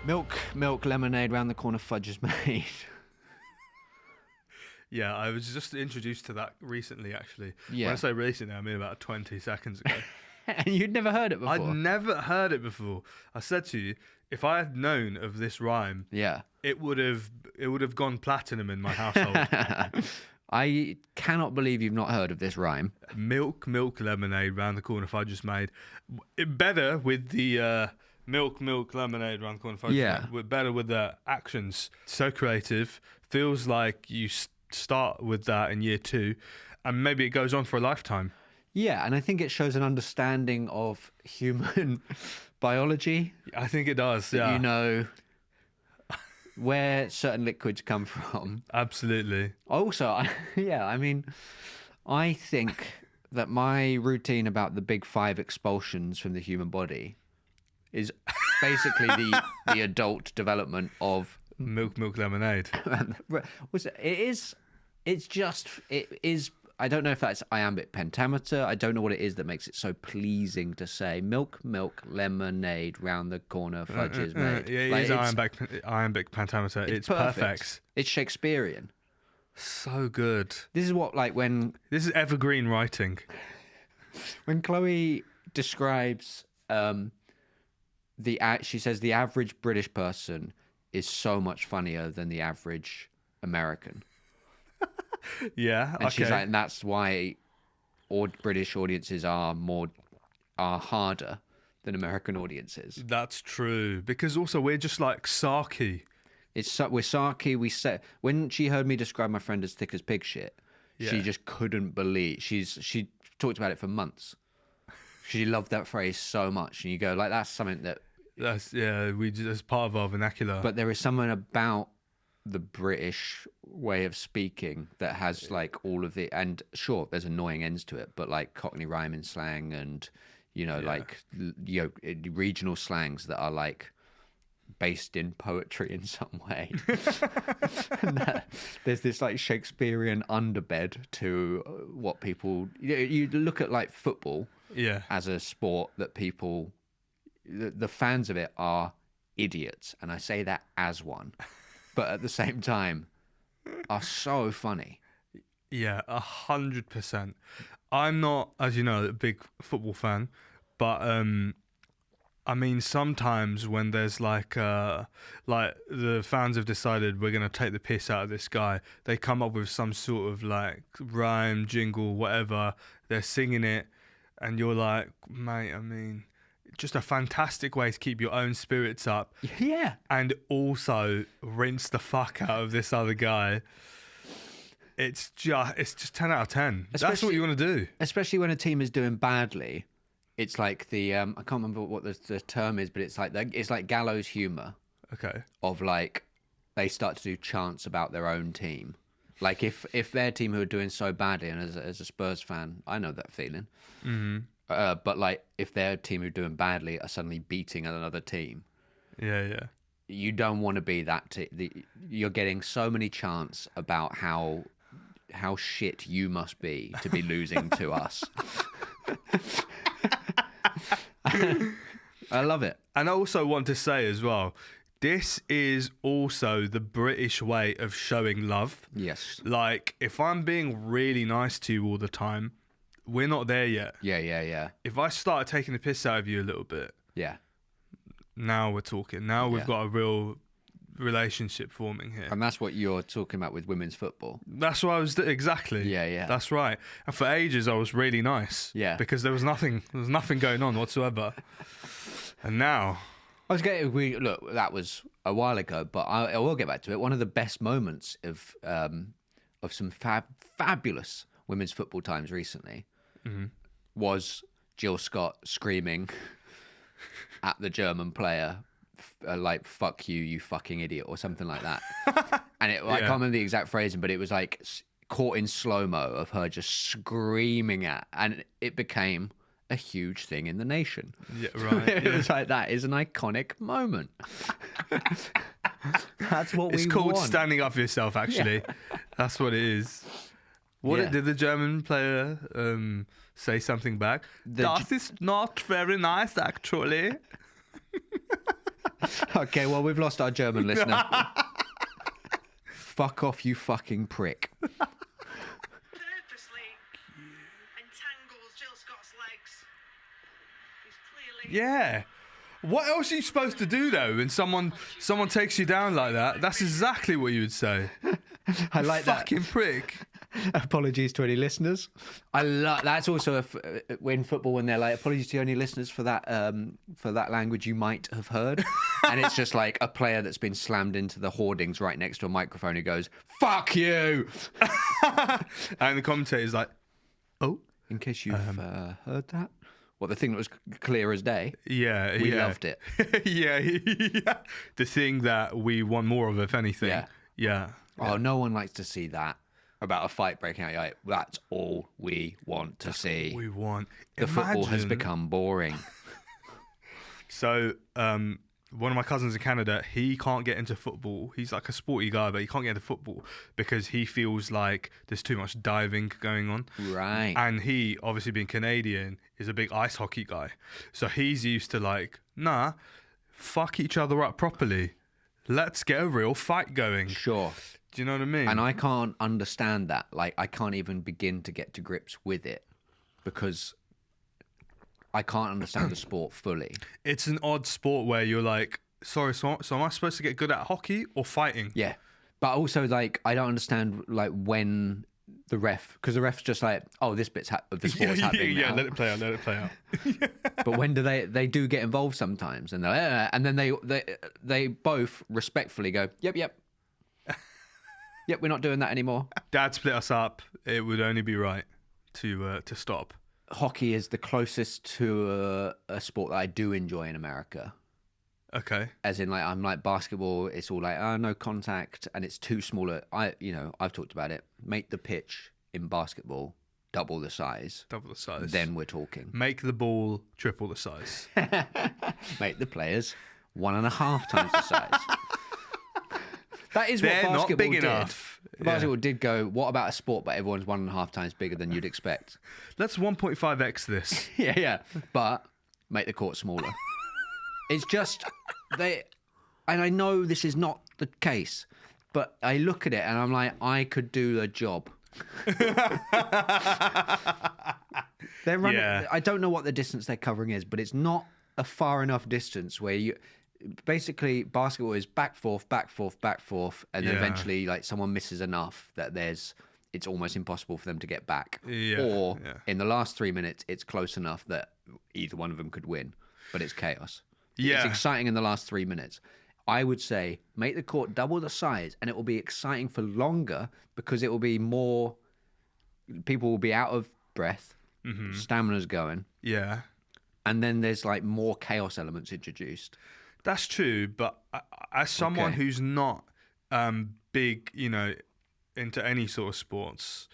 Milk, lemonade, round the corner, fudge is made. Yeah, I was just introduced to that recently, actually. Yeah. When I say recently, I mean about 20 seconds ago. And you'd never heard it before? I'd never heard it before. I said to you, if I had known of this rhyme, Yeah. it would have gone platinum in my household. I cannot believe you've not heard of this rhyme. Milk, lemonade, round the corner, fudge is made. Better with the milk, lemonade, round the corner, fudge Yeah. is made. Better with the actions. So creative. Feels like you start with that in year 2, and maybe it goes on for a lifetime. Yeah, and I think it shows an understanding of human biology. I think it does, yeah. You know, where certain liquids come from. Absolutely. Also, I think that my routine about the big 5 expulsions from the human body is basically the adult development of Milk, lemonade. It is. I don't know if that's iambic pentameter. I don't know what it is that makes it so pleasing to say. Milk, lemonade, round the corner, fudge is made. Yeah, it is iambic pentameter. It's perfect. It's Shakespearean. So good. This is what, like, when This is evergreen writing. when Chloe describes she says the average British person is so much funnier than the average American. Yeah, And she's okay. like, and that's why all British audiences are harder than American audiences. That's true. Because also we're just like sarky. We're sarky. When she heard me describe my friend as thick as pig shit, she Yeah. just couldn't believe. She talked about it for months. She loved that phrase so much, and you go like, that's something that. That's part of our vernacular. But there is something about the British way of speaking that has like all of the, and sure, there's annoying ends to it, but like Cockney rhyming slang and like regional slangs that are like based in poetry in some way. There's this like Shakespearean underbed to what people you look at, like football as a sport that people the fans of it are idiots, and I say that as one. But at the same time, are so funny. Yeah, 100%. I'm not, as you know, a big football fan, but I mean, sometimes when there's like the fans have decided we're gonna take the piss out of this guy, they come up with some sort of like rhyme, jingle, whatever. They're singing it, and you're like, mate, I mean, just a fantastic way to keep your own spirits up. Yeah. And also rinse the fuck out of this other guy. It's just 10 out of 10. That's what you want to do. Especially when a team is doing badly. It's like the I can't remember what the term is, but it's like gallows humor. Okay. Of like they start to do chants about their own team. Like if their team who are doing so badly, and as a Spurs fan, I know that feeling. Mm-hmm. But like if their team who are doing badly are suddenly beating another team, yeah, you don't want to be that. You're getting so many chants about how shit you must be to be losing to us. I love it. And I also want to say as well, this is also the British way of showing love. Yes. Like if I'm being really nice to you all the time, we're not there yet. Yeah. If I start taking the piss out of you a little bit, yeah, now we're talking. Now we've got a real relationship forming here. And that's what you're talking about with women's football. That's what I was exactly. Yeah. That's right. And for ages I was really nice. Yeah. Because there was nothing going on whatsoever. And now look, that was a while ago, but I will get back to it. One of the best moments of some fabulous women's football times recently was Jill Scott screaming at the German player, like, fuck you, you fucking idiot, or something like that. And I can't remember the exact phrasing, but it was like caught in slow-mo of her just screaming and it became a huge thing in the nation. Yeah, right. It was like, that is an iconic moment. That's what it's we called want. standing up for yourself, actually. That's what it is. Did the German player say something back? That is not very nice, actually. Okay, well, we've lost our German listener. Fuck off, you fucking prick. Purposely entangles Jill Scott's legs. He's clearly... Yeah. What else are you supposed to do though when someone takes you down like that? That's exactly what you would say. I like that. Fucking prick. Apologies to any listeners. That's also in football when they're like, apologies to any listeners for that language you might have heard, and it's just like a player that's been slammed into the hoardings right next to a microphone who goes, "Fuck you," and the commentator's like, "Oh, in case you've heard that." What, the thing that was clear as day? Yeah, we loved it. yeah. The thing that we want more of, if anything. Yeah. Oh, no one likes to see that. About a fight breaking out. You're like, that's all we want to see. We want. The football has become boring. So, one of my cousins in Canada, he can't get into football. He's like a sporty guy, but he can't get into football because he feels like there's too much diving going on. Right. And he, obviously being Canadian, is a big ice hockey guy. So he's used to like, nah, fuck each other up properly. Let's get a real fight going. Sure. Do you know what I mean? And I can't understand that. Like, I can't even begin to get to grips with it because I can't understand the sport fully. It's an odd sport where you're like, sorry, so am I supposed to get good at hockey or fighting? Yeah. But also, like, I don't understand, like, when the ref... Because the ref's just like, oh, this bit's of the sport's happening now. Let it play out. But when do they do get involved sometimes? And and then they both respectfully go, yep. Yep, we're not doing that anymore. Dad split us up. It would only be right to stop. Hockey is the closest to a sport that I do enjoy in America. Okay. As in, like, I'm like basketball. It's all like, oh, no contact, and it's too small. I've talked about it. Make the pitch in basketball double the size. Then we're talking. Make the ball triple the size. Make the players 1.5 times the size. That is They're what basketball not big did. enough. Basketball did go, what about a sport, but everyone's 1.5 times bigger than you'd expect? Let's 1.5x this. Yeah. But make the court smaller. It's just, and I know this is not the case, but I look at it and I'm like, I could do the job. They're running, I don't know what the distance they're covering is, but it's not a far enough distance where you... Basically, basketball is back, forth, and then eventually, like, someone misses enough that it's almost impossible for them to get back. Or in the last 3 minutes, it's close enough that either one of them could win, but it's chaos. It's exciting in the last 3 minutes. I would say make the court double the size, and it will be exciting for longer because it will be more. People will be out of breath, stamina's going, and then there's like more chaos elements introduced. That's true, but as someone who's not big, into any sort of sports,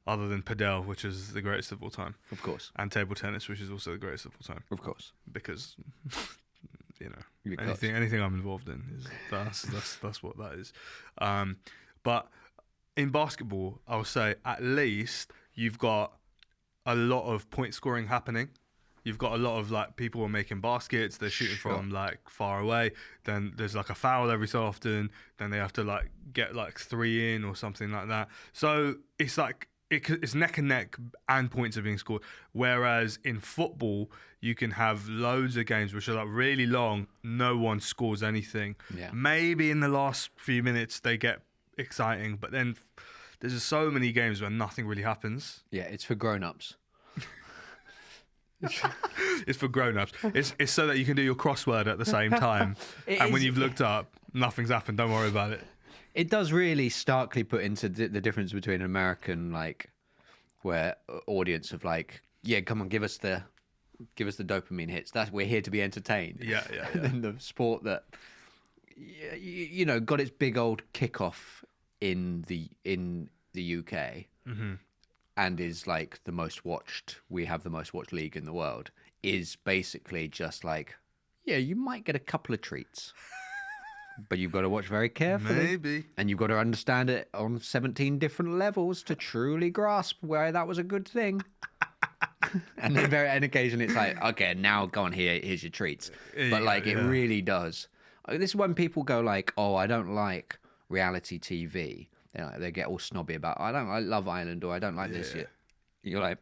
other than padel, which is the greatest of all time, of course, and table tennis, which is also the greatest of all time, of course, because anything I'm involved in is that's what that is. But in basketball, I would say at least you've got a lot of point scoring happening. You've got a lot of like people are making baskets, they're shooting from like far away, then there's like a foul every so often, then they have to like get like 3 in or something like that. So it's like it's neck and neck and points are being scored. Whereas in football, you can have loads of games which are like really long, no one scores anything. Yeah. Maybe in the last few minutes they get exciting, but then there's just so many games where nothing really happens. Yeah, it's for grown-ups. It's for grown-ups. It's so that you can do your crossword at the same time. When you've looked up, nothing's happened. Don't worry about it. It does really starkly put into the difference between an American, like, where audience of like, yeah, come on, give us the dopamine hits. We're here to be entertained. Yeah. And then the sport that got its big old kickoff in the UK. Mm-hmm. And is like the most watched, we have the most watched league in the world, is basically just like, yeah, you might get a couple of treats, but you've got to watch very carefully. Maybe. And you've got to understand it on 17 different levels to truly grasp why that was a good thing. And then occasionally it's like, okay, now go on, here's your treats. But like, it really does. This is when people go like, "Oh, I don't like reality TV." They get all snobby about, "I don't like Love Island," or "I don't like this." You're like,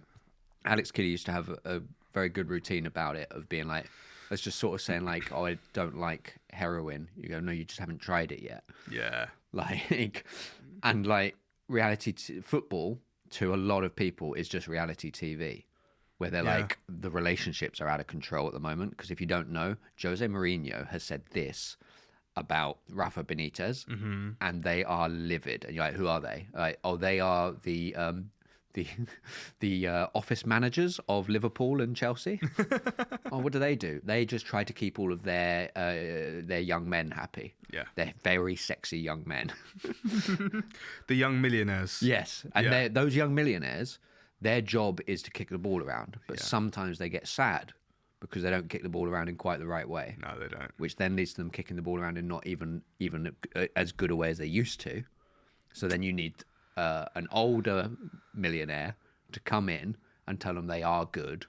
Alex Kidd used to have a very good routine about it of being like, let's just sort of saying like, "Oh, I don't like heroin." You go, "No, you just haven't tried it yet." Yeah. Like, and like football to a lot of people is just reality TV, where they're like, the relationships are out of control at the moment. Because if you don't know, Jose Mourinho has said this about Rafa Benitez, and they are livid. And you're like, who are they? Like, oh, they are the office managers of Liverpool and Chelsea. Oh, what do? They just try to keep all of their young men happy. Yeah. They're very sexy young men. The young millionaires. Yes, and those young millionaires, their job is to kick the ball around, but sometimes they get sad because they don't kick the ball around in quite the right way. No, they don't. Which then leads to them kicking the ball around in not even as good a way as they used to. So then you need an older millionaire to come in and tell them they are good,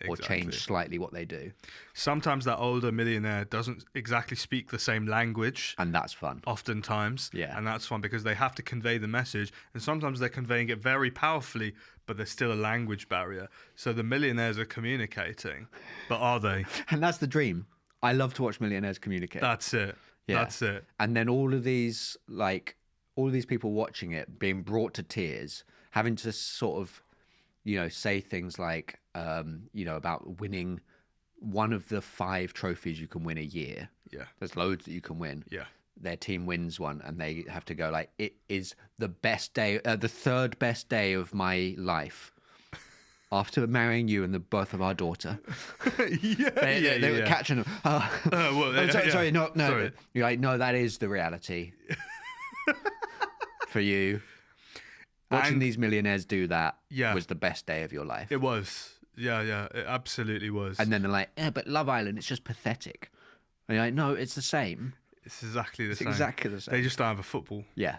or change slightly what they do. Sometimes that older millionaire doesn't exactly speak the same language. And that's fun. Oftentimes. Yeah. And that's fun because they have to convey the message. And sometimes they're conveying it very powerfully, but there's still a language barrier. So the millionaires are communicating. But are they? And that's the dream. I love to watch millionaires communicate. That's it. Yeah. That's it. And then all of these people watching it being brought to tears, having to sort of, say things like, about winning one of the 5 trophies you can win a year. Yeah. There's loads that you can win. Yeah. Their team wins one and they have to go like, it is the best day, the third best day of my life. After marrying you and the birth of our daughter. They were catching them. Sorry, no. Sorry. You're like, no, that is the reality. For you. Watching these millionaires do that was the best day of your life. It was. Yeah, it absolutely was. And then they're like, but Love Island, it's just pathetic. And you're like, no, it's the same. It's exactly the same. Exactly the same. They just don't have a football. Yeah.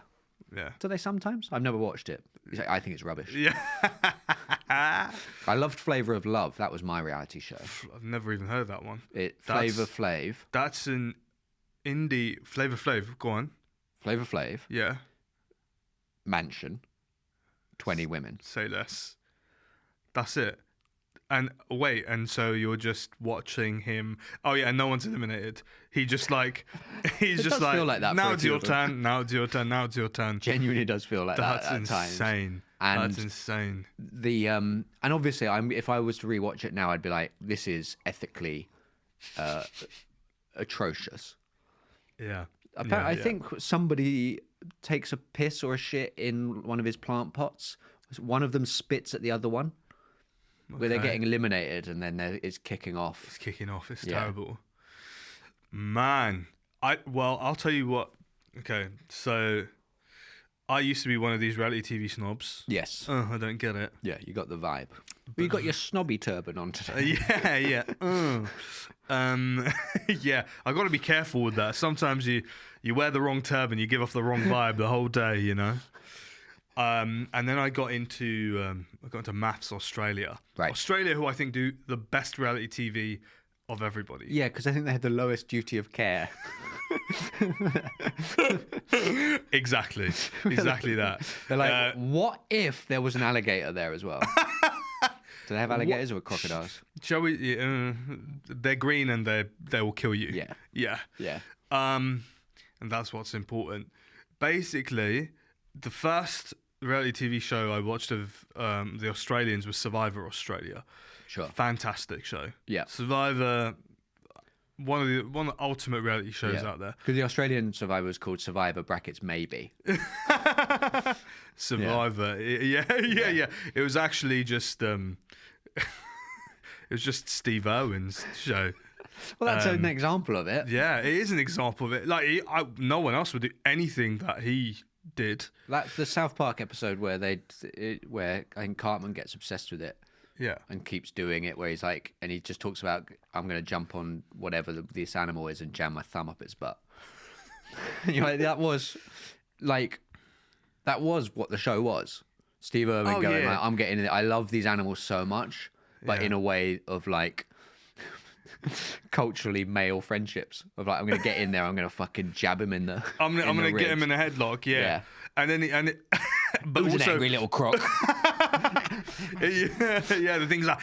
Yeah. Do they sometimes? I've never watched it. I think it's rubbish. Yeah. I loved Flavour of Love. That was my reality show. I've never even heard that one. Flavour Flav. That's an indie... Flavor Flav. Go on. Flavour Flav. Yeah. Mansion. 20 women. Say less. That's it. And wait, and so you're just watching him. Oh yeah, no one's eliminated. He's just like feel like that now for a it's few your of them. turn. Now it's your turn. Now it's your turn. Genuinely does feel like that at times. That's insane. And that's insane. And obviously, if I was to rewatch it now, I'd be like, this is ethically atrocious. Yeah. I think somebody takes a piss or a shit in one of his plant pots. One of them spits at the other one. Where they're getting eliminated and then it's kicking off. It's kicking off. It's terrible. Man. I'll tell you what. Okay, so I used to be one of these reality TV snobs. Yes. I don't get it. Yeah, you got the vibe. But you got your snobby turban on today. Yeah. Yeah, I got to be careful with that. Sometimes you wear the wrong turban, you give off the wrong vibe the whole day, And then I got into Maths Australia. Right. Australia, who I think do the best reality TV of everybody. Yeah, because I think they had the lowest duty of care. Exactly that. They're like, what if there was an alligator there as well? Do they have alligators or crocodiles? Shall we? They're green and they will kill you. Yeah. And that's what's important. Basically, the first reality TV show I watched of the Australians was Survivor Australia. Sure. Fantastic show. Yeah. Survivor, one of the ultimate reality shows out there. Because the Australian Survivor was called Survivor brackets maybe. Survivor. Yeah. It was actually just it was just Steve Irwin's show. Well, that's an example of it. Yeah, it is an example of it. Like no one else would do anything that he did. Like the South Park episode where where I think Cartman gets obsessed with it. Yeah. And keeps doing it, where he's like, and he just talks about, I'm going to jump on whatever this animal is and jam my thumb up its butt. You're like, that was what the show was. Steve Irwin going, like, I'm getting it. I love these animals so much, but in a way of like, culturally male friendships of like, I'm gonna get in there, I'm gonna fucking jab him in the. I'm gonna get him in a headlock. Yeah. Yeah. And then but Who's an also angry little croc? yeah, the thing's like,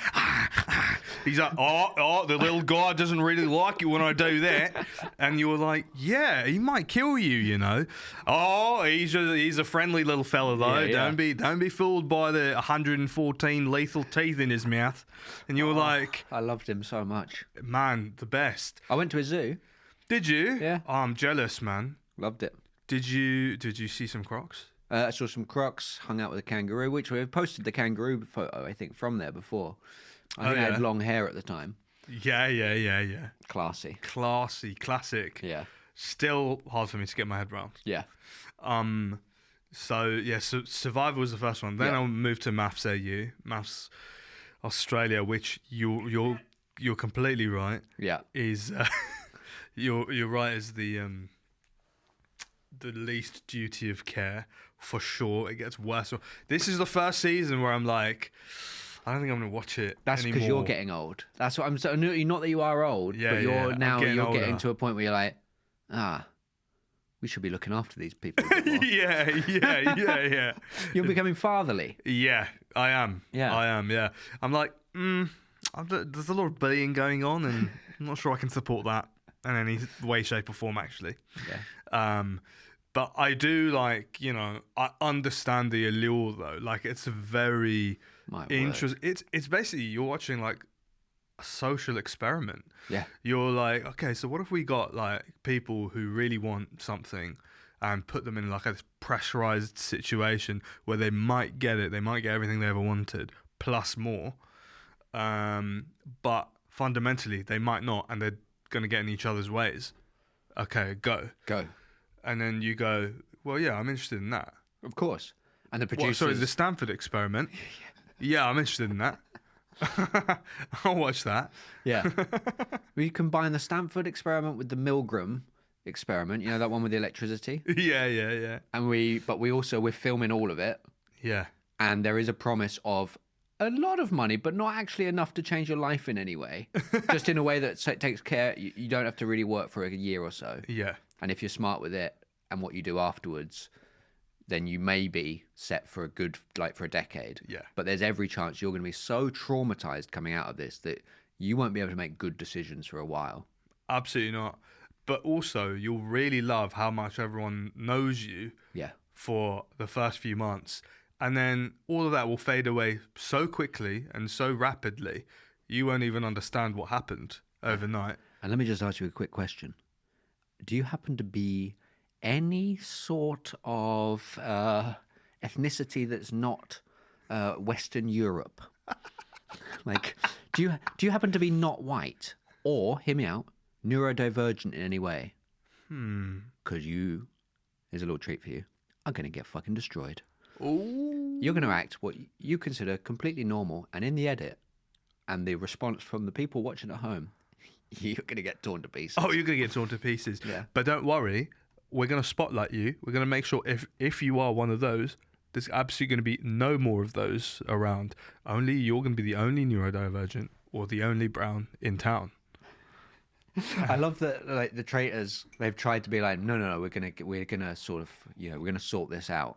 he's like, oh, the little guy doesn't really like it when I do that, and you were like, yeah, he might kill you, you know. Oh, he's a friendly little fella though. Yeah, yeah. Don't be fooled by the 114 lethal teeth in his mouth. And you were like, I loved him so much. man, the best. I went to a zoo. Did you? Yeah. Oh, I'm jealous, man. Loved it. Did you see some crocs? I saw some crocs, hung out with a kangaroo, which we posted the kangaroo photo, I think, from there before. I think I yeah. had long hair at the time. Yeah. Classy. Classy, classic. Yeah. Still hard for me to get my head around. Yeah. So Survivor was the first one. Then Yeah. I'll move to Maths AU, Maths Australia, which you're completely right. Yeah. Is you're right as the least duty of care for sure. It gets worse. This is the first season where I'm like, I don't think I'm gonna watch it. That's because you're getting old. That's what I'm saying. Not that you are old, Yeah, but you're I'm now getting you're older. getting to a point where you're like, we should be looking after these people a bit more. yeah. You're becoming fatherly. Yeah, I am. Yeah. I am. Yeah, I'm like, there's a lot of bullying going on, and I'm not sure I can support that in any way, shape, or form. Actually, Yeah. but I do like, I understand the allure though. Like, it's a very My interesting. It's basically you're watching like a social experiment. Yeah. You're like, okay, so what if we got like people who really want something and put them in like a pressurized situation where they might get it, they might get everything they ever wanted, plus more. But fundamentally they might not, and they're gonna get in each other's ways. Okay, go. And then you go, well, yeah, I'm interested in that. Of course. And the What, producers. sorry, the Stanford experiment. Yeah, I'm interested in that. I'll watch that. Yeah. We combine the Stanford experiment with the Milgram experiment. You know, that one with the electricity. Yeah. And we're filming all of it. Yeah. And there is a promise of a lot of money, but not actually enough to change your life in any way. Just in a way that takes care. You don't have to really work for a year or so. Yeah. And if you're smart with it and what you do afterwards, then you may be set for for a decade. Yeah. But there's every chance you're going to be so traumatized coming out of this that you won't be able to make good decisions for a while. Absolutely not. But also, you'll really love how much everyone knows you Yeah. for the first few months. And then all of that will fade away so quickly and so rapidly, you won't even understand what happened overnight. And let me just ask you a quick question. Do you happen to be any sort of ethnicity that's not Western Europe? Like, do you happen to be not white or, hear me out, neurodivergent in any way? Because here's a little treat for you, are going to get fucking destroyed. Ooh. You're going to act what you consider completely normal, and in the edit and the response from the people watching at home, you're going to get torn to pieces. Oh, you're going to get torn to pieces. Yeah. But don't worry, we're going to spotlight you. We're going to make sure if you are one of those, there's absolutely going to be no more of those around. Only you're going to be the only neurodivergent or the only brown in town. I love that, like, the traitors, they've tried to be like, no, we're gonna sort of, we're gonna sort this out,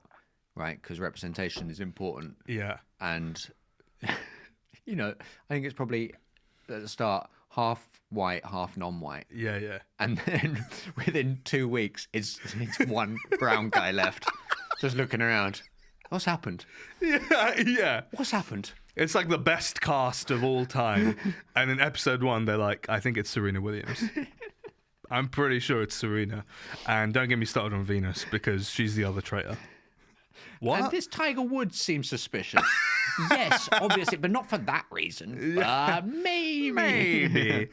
right? Because representation is important. Yeah. And I think it's probably at the start half white, half non-white, Yeah. and then within 2 weeks, it's one brown guy left, just looking around. What's happened? Yeah. What's happened? It's like the best cast of all time. And in episode 1, they're like, I think it's Serena Williams. I'm pretty sure it's Serena. And don't get me started on Venus, because she's the other traitor. What? And this Tiger Woods seems suspicious. Yes, obviously, but not for that reason. Maybe.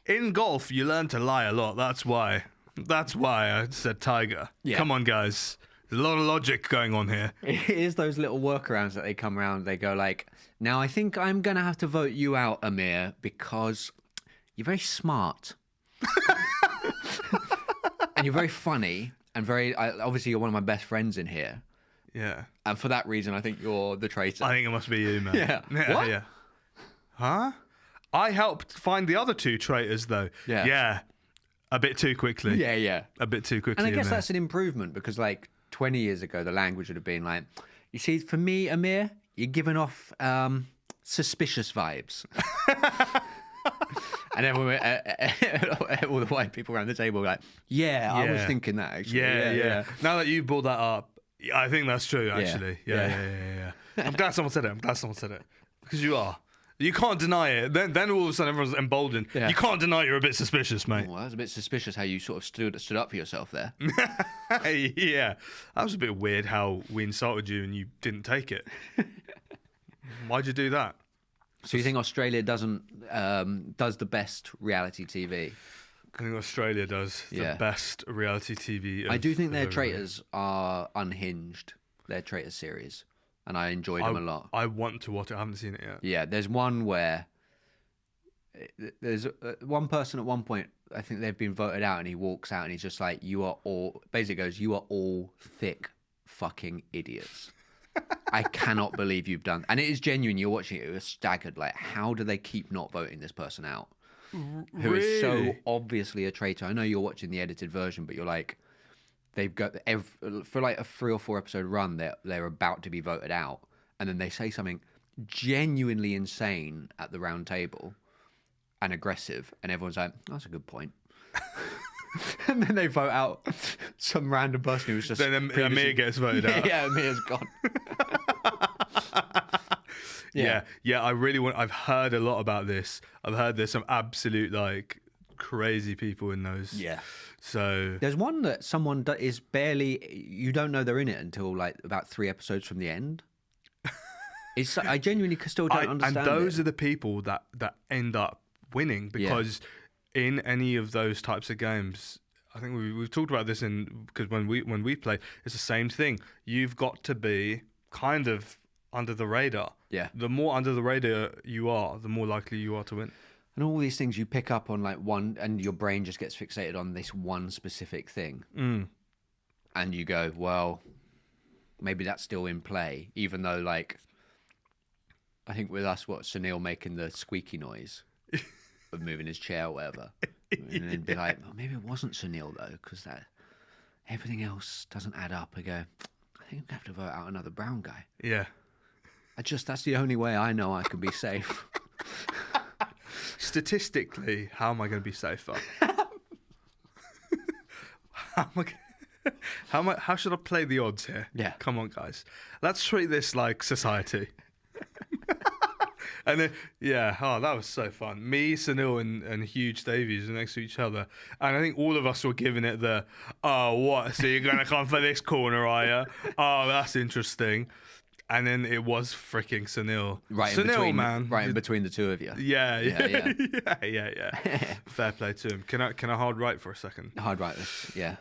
In golf, you learn to lie a lot. That's why I said Tiger. Yeah. Come on, guys. There's a lot of logic going on here. It is those little workarounds that they come around. They go like, now I think I'm going to have to vote you out, Amir, because you're very smart. And you're very funny and obviously you're one of my best friends in here. Yeah. And for that reason, I think you're the traitor. I think it must be you, man. Yeah. What? Yeah. Huh? I helped find the other 2 traitors, though. Yeah. A bit too quickly. Yeah. A bit too quickly. And I guess in there. that's an improvement because, like, 20 years ago, the language would have been like, you see, for me, Amir, you're giving off suspicious vibes. And everyone, all the white people around the table were like, I was thinking that, actually. Yeah. Now that you brought that up, I think that's true, actually. Yeah. I'm glad someone said it. Because you are. You can't deny it. Then all of a sudden everyone's emboldened. Yeah. You can't deny you're a bit suspicious, mate. Well, that was a bit suspicious how you sort of stood up for yourself there. Yeah. That was a bit weird how we insulted you and you didn't take it. Why'd you do that? So you think Australia does the best reality TV? I think Australia does the best reality TV. I do think their traitors are unhinged. Their traitor series. And I enjoyed them a lot. I want to watch it. I haven't seen it yet. Yeah, there's one where there's one person at one point, I think they've been voted out, and he walks out and he's just like, you are all thick fucking idiots. I cannot believe you've done. And it is genuine. You're watching it, you're staggered. Like, how do they keep not voting this person out? Who is so obviously a traitor. I know you're watching the edited version, but you're like, they've got for like a 3 or 4 episode run, they're about to be voted out, and then they say something genuinely insane at the round table and aggressive, and everyone's like, "That's a good point." And then they vote out some random person who was just. Then Amir gets voted out. Yeah, Amir's gone. Yeah. I really want. I've heard a lot about this. I've heard there's some absolute like crazy people in those. Yeah. So there's one that someone is barely. You don't know they're in it until like about 3 episodes from the end. I genuinely still don't understand. And those are the people that end up winning because in any of those types of games, I think we've talked about this because when we play, it's the same thing. You've got to be kind of under the radar. Yeah. The more under the radar you are, the more likely you are to win. And all these things you pick up on like one, and your brain just gets fixated on this one specific thing. Mm. And you go, well, maybe that's still in play, even though like, I think with us, Sunil making the squeaky noise of moving his chair or whatever. And then be like, well, maybe it wasn't Sunil though, because that everything else doesn't add up. I go, I think I'm going to have to vote out another brown guy. Yeah. That's the only way I know I can be safe. Statistically, how am I going to be safer? How should I play the odds here? Yeah. Come on, guys. Let's treat this like society. And then, that was so fun. Me, Sunil, and Huge Davies were next to each other. And I think all of us were giving it the, oh, what? So you're going to come for this corner, are you? Oh, that's interesting. And then it was freaking Sunil. Right in between, man. Right in between the two of you. Yeah. Fair play to him. Can I hard right for a second? Hard right this, yeah.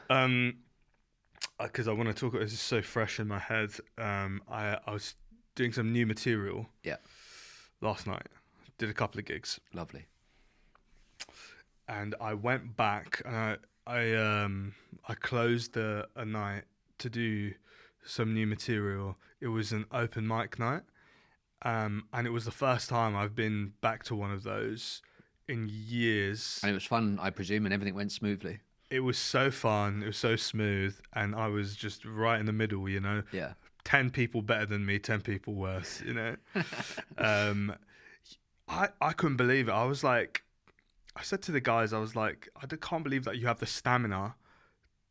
Because I want to talk. This is so fresh in my head. I was doing some new material. Yeah. Last night, did a couple of gigs. Lovely. And I went back and I closed a night to do some new material. It was an open mic night, and it was the first time I've been back to one of those in years. And it was fun, I presume, and everything went smoothly. It was so fun. It was so smooth, and I was just right in the middle, you know. Yeah. 10 people better than me, 10 people worse, you know. I couldn't believe it. I was like, I said to the guys, I was like, I can't believe that you have the stamina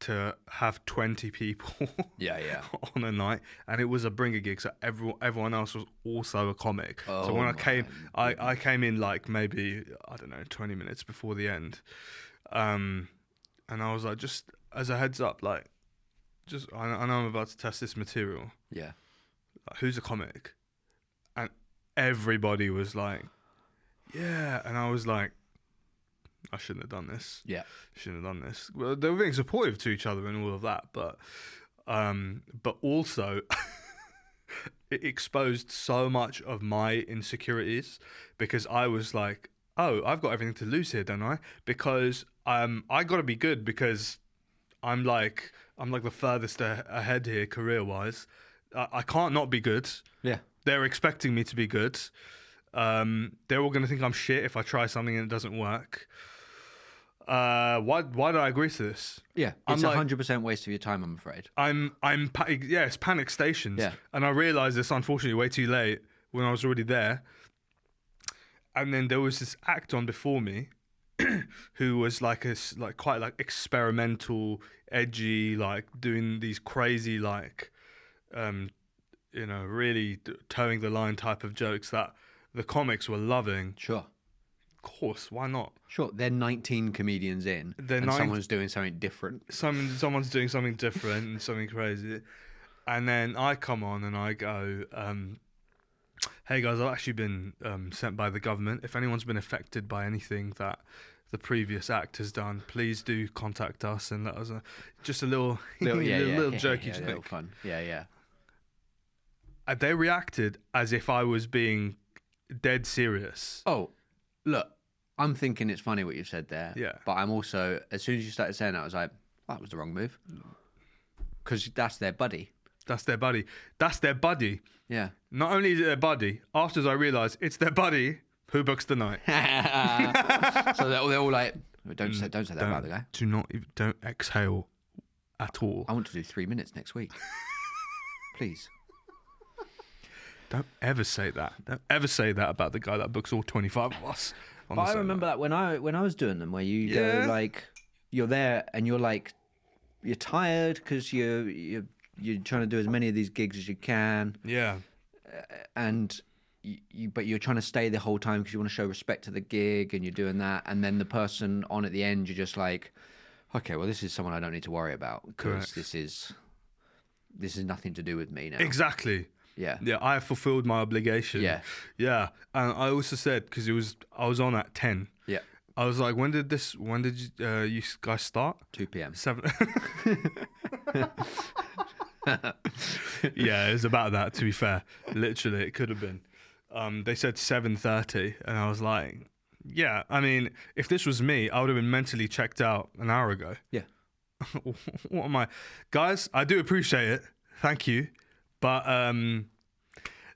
to have 20 people on a night. And it was a bringer gig, so everyone else was also a comic. Oh, so when I came in like maybe, I don't know, 20 minutes before the end. And I was like, just as a heads up, like, I know I'm about to test this material. Yeah. Like, who's a comic? And everybody was like, yeah. And I was like, I shouldn't have done this. Yeah. Shouldn't have done this. Well, they were being supportive to each other and all of that, but also it exposed so much of my insecurities, because I was like, oh, I've got everything to lose here, don't I? Because I got to be good, because I'm like the furthest ahead here career-wise. I can't not be good. Yeah. They're expecting me to be good. They're all going to think I'm shit if I try something and it doesn't work. Why did I agree to this? Yeah, I'm it's like- 100% waste of your time, I'm afraid. It's panic stations. Yeah. And I realised this, unfortunately, way too late when I was already there. And then there was this actor on before me who was like quite like experimental, edgy, like doing these crazy, like, really towing the line type of jokes that the comics were loving. Sure. Of course, why not? Sure, they're 19 comedians in, and someone's doing something different. Someone's doing something different and something crazy. And then I come on and I go, hey guys, I've actually been sent by the government. If anyone's been affected by anything that the previous act has done, please do contact us and let us know. Just a little jokey joke. Little fun. Yeah. And they reacted as if I was being dead serious. Oh, look, I'm thinking it's funny what you've said there. Yeah. But I'm also, as soon as you started saying that, I was like, that was the wrong move. Because that's their buddy. That's their buddy. That's their buddy. Yeah. Not only is it their buddy, afterwards I realised it's their buddy who books the night. So they're all like, don't say that about the guy. Don't exhale at all. I want to do 3 minutes next week. Please. Don't ever say that. Don't ever say that about the guy that books all 25 of us. But I remember that when I was doing them, where you go like, you're there and you're like, you're tired because you're trying to do as many of these gigs as you can. Yeah. And but you're trying to stay the whole time because you want to show respect to the gig, and you're doing that. And then the person on at the end, you're just like, okay, well, this is someone I don't need to worry about because this is nothing to do with me now. Exactly. Yeah. Yeah, I have fulfilled my obligation. Yeah. Yeah. And I also said, because I was on at 10. Yeah. I was like, when did you guys start? 2 p.m. 7. Yeah, it was about that, to be fair. Literally, it could have been. They said 7:30, and I was like, yeah, I mean, if this was me, I would have been mentally checked out an hour ago. Yeah. What am I? Guys, I do appreciate it. Thank you. But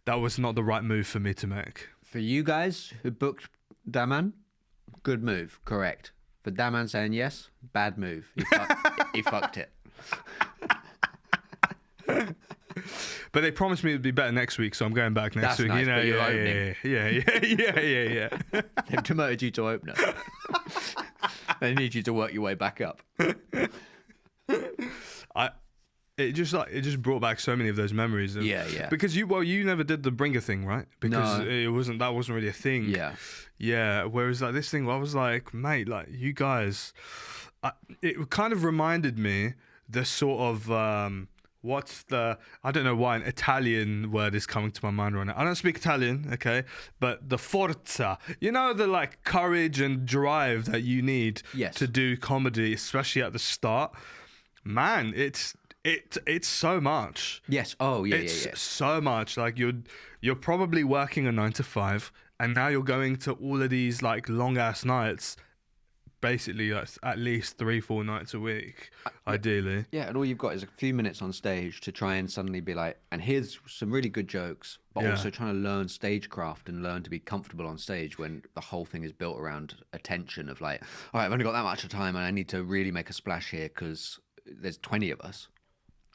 that was not the right move for me to make. For you guys who booked Daman, good move, correct. For Daman saying yes, bad move. He fucked it. But they promised me it would be better next week, so I'm going back next That's week. nice, but you're yeah. They've demoted you to opener. They need you to work your way back up. It just brought back so many of those memories. Yeah. Because you never did the bringer thing, right? Because that wasn't really a thing. Yeah. Whereas like this thing, I was like, mate, like you guys, it kind of reminded me the sort of I don't know why an Italian word is coming to my mind right now. I don't speak Italian, okay, but the forza, the like courage and drive that you need to do comedy, especially at the start. Man, it's so much. Yes. Oh, yeah, It's so much. Like you're probably working a 9 to 5, and now you're going to all of these like long ass nights, basically at least 3-4 nights a week, ideally. Yeah, and all you've got is a few minutes on stage to try and suddenly be like, and here's some really good jokes, but also trying to learn stagecraft and learn to be comfortable on stage when the whole thing is built around attention of like, all right, I've only got that much time and I need to really make a splash here because there's 20 of us.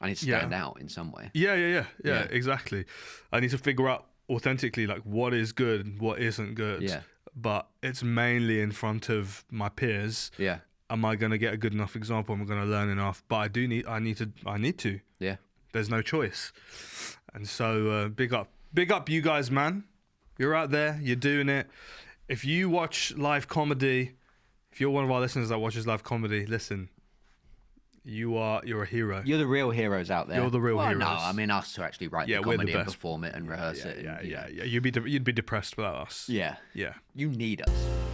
I need to stand out in some way. Yeah, exactly. I need to figure out authentically like what is good and what isn't good. Yeah. But it's mainly in front of my peers. Yeah. Am I going to get a good enough example? Am I going to learn enough? But I need to. Yeah. There's no choice. And so big up you guys, man. You're out there. You're doing it. If you watch live comedy, if you're one of our listeners that watches live comedy, listen. You're a hero. You're the real heroes out there. You're the real heroes. No, I mean us who actually write the comedy and perform it and reherse it. Yeah. You'd be depressed without us. Yeah. Yeah. You need us.